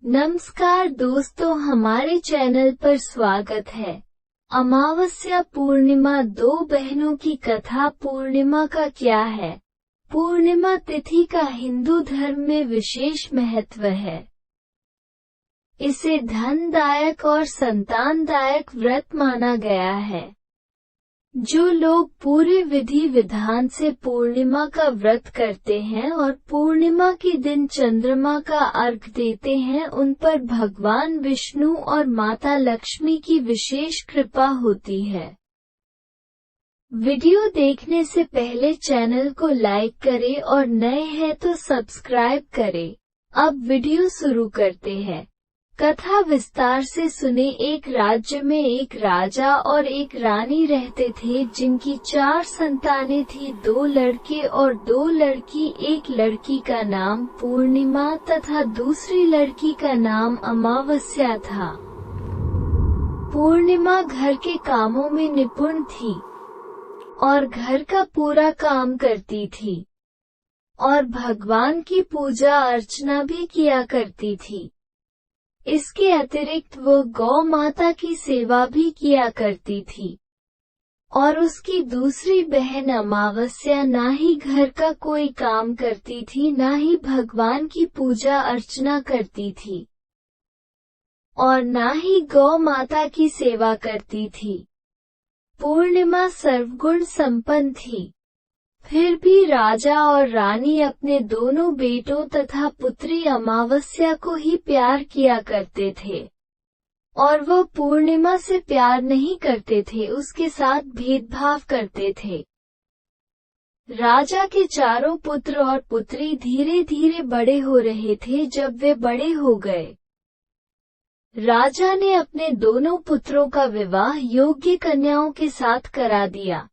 नमस्कार दोस्तों, हमारे चैनल पर स्वागत है। अमावस्या पूर्णिमा, दो बहनों की कथा। पूर्णिमा का क्या है? पूर्णिमा तिथि का हिंदू धर्म में विशेष महत्व है। इसे धनदायक और संतानदायक व्रत माना गया है। जो लोग पूरे विधि विधान से पूर्णिमा का व्रत करते हैं और पूर्णिमा के दिन चंद्रमा का अर्घ्य देते हैं, उन पर भगवान विष्णु और माता लक्ष्मी की विशेष कृपा होती है। वीडियो देखने से पहले चैनल को लाइक करें और नए हैं तो सब्सक्राइब करें। अब वीडियो शुरू करते हैं। कथा विस्तार से सुने। एक राज्य में एक राजा और एक रानी रहते थे, जिनकी 4 संतानें थी, 2 लड़के और 2 लड़की। एक लड़की का नाम पूर्णिमा तथा दूसरी लड़की का नाम अमावस्या था। पूर्णिमा घर के कामों में निपुण थी और घर का पूरा काम करती थी और भगवान की पूजा अर्चना भी किया करती थी। इसके अतिरिक्त वो गौ माता की सेवा भी किया करती थी। और उसकी दूसरी बहन अमावस्या ना ही घर का कोई काम करती थी, ना ही भगवान की पूजा अर्चना करती थी और ना ही गौ माता की सेवा करती थी। पूर्णिमा सर्वगुण संपन्न थी। फिर भी राजा और रानी अपने दोनों बेटों तथा पुत्री अमावस्या को ही प्यार किया करते थे और वो पूर्णिमा से प्यार नहीं करते थे, उसके साथ भेदभाव करते थे। राजा के चारों पुत्र और पुत्री धीरे धीरे बड़े हो रहे थे। जब वे बड़े हो गए, राजा ने अपने दोनों पुत्रों का विवाह योग्य कन्याओं के साथ करा दिया।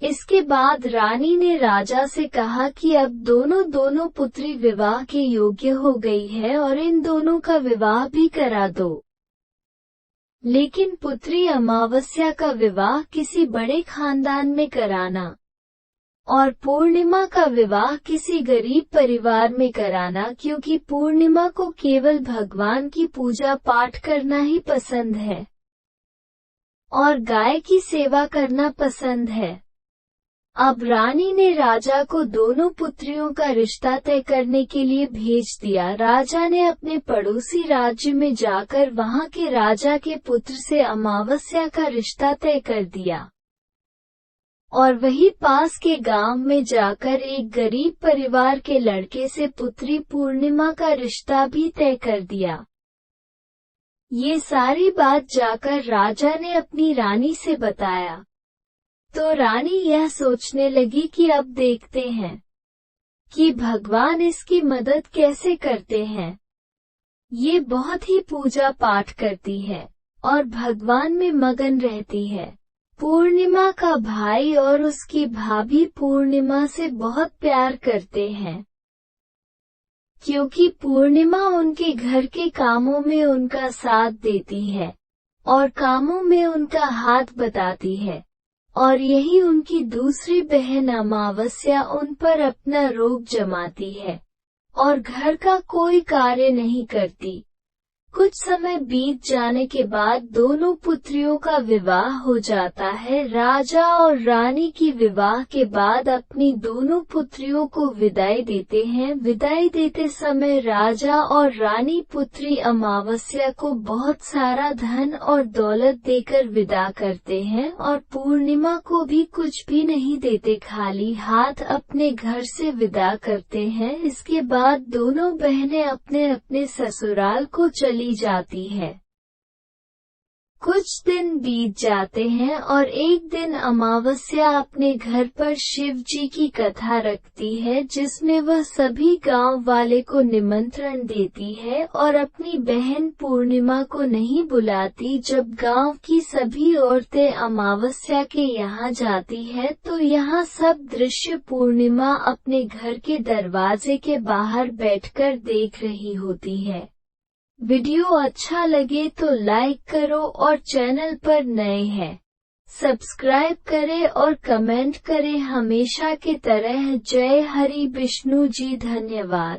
इसके बाद रानी ने राजा से कहा कि अब दोनों पुत्री विवाह के योग्य हो गई है और इन दोनों का विवाह भी करा दो। लेकिन पुत्री अमावस्या का विवाह किसी बड़े खानदान में कराना और पूर्णिमा का विवाह किसी गरीब परिवार में कराना, क्योंकि पूर्णिमा को केवल भगवान की पूजा पाठ करना ही पसंद है और गाय की सेवा करना पसंद है। अब रानी ने राजा को दोनों पुत्रियों का रिश्ता तय करने के लिए भेज दिया। राजा ने अपने पड़ोसी राज्य में जाकर वहां के राजा के पुत्र से अमावस्या का रिश्ता तय कर दिया और वही पास के गांव में जाकर एक गरीब परिवार के लड़के से पुत्री पूर्णिमा का रिश्ता भी तय कर दिया। ये सारी बात जाकर राजा ने अपनी रानी से बताया तो रानी यह सोचने लगी कि अब देखते हैं कि भगवान इसकी मदद कैसे करते हैं। ये बहुत ही पूजा पाठ करती है और भगवान में मगन रहती है। पूर्णिमा का भाई और उसकी भाभी पूर्णिमा से बहुत प्यार करते हैं, क्योंकि पूर्णिमा उनके घर के कामों में उनका साथ देती है और कामों में उनका हाथ बटाती है। और यही उनकी दूसरी बहन अमावस्या उन पर अपना रोब जमाती है और घर का कोई कार्य नहीं करती। कुछ समय बीत जाने के बाद दोनों पुत्रियों का विवाह हो जाता है। राजा और रानी की विवाह के बाद अपनी दोनों पुत्रियों को विदाई देते हैं। विदाई देते समय राजा और रानी पुत्री अमावस्या को बहुत सारा धन और दौलत देकर विदा करते हैं और पूर्णिमा को भी कुछ भी नहीं देते, खाली हाथ अपने घर से विदा करते हैं। इसके बाद दोनों बहनें अपने अपने ससुराल को चली जाती है। कुछ दिन बीत जाते हैं और एक दिन अमावस्या अपने घर पर शिव जी की कथा रखती है, जिसमें वह सभी गांव वाले को निमंत्रण देती है और अपनी बहन पूर्णिमा को नहीं बुलाती। जब गांव की सभी औरतें अमावस्या के यहाँ जाती है तो यहाँ सब दृश्य पूर्णिमा अपने घर के दरवाजे के बाहर बैठकर देख रही होती है। वीडियो अच्छा लगे तो लाइक करो और चैनल पर नए हैं सब्सक्राइब करें और कमेंट करें। हमेशा की तरह जय हरि विष्णु जी। धन्यवाद।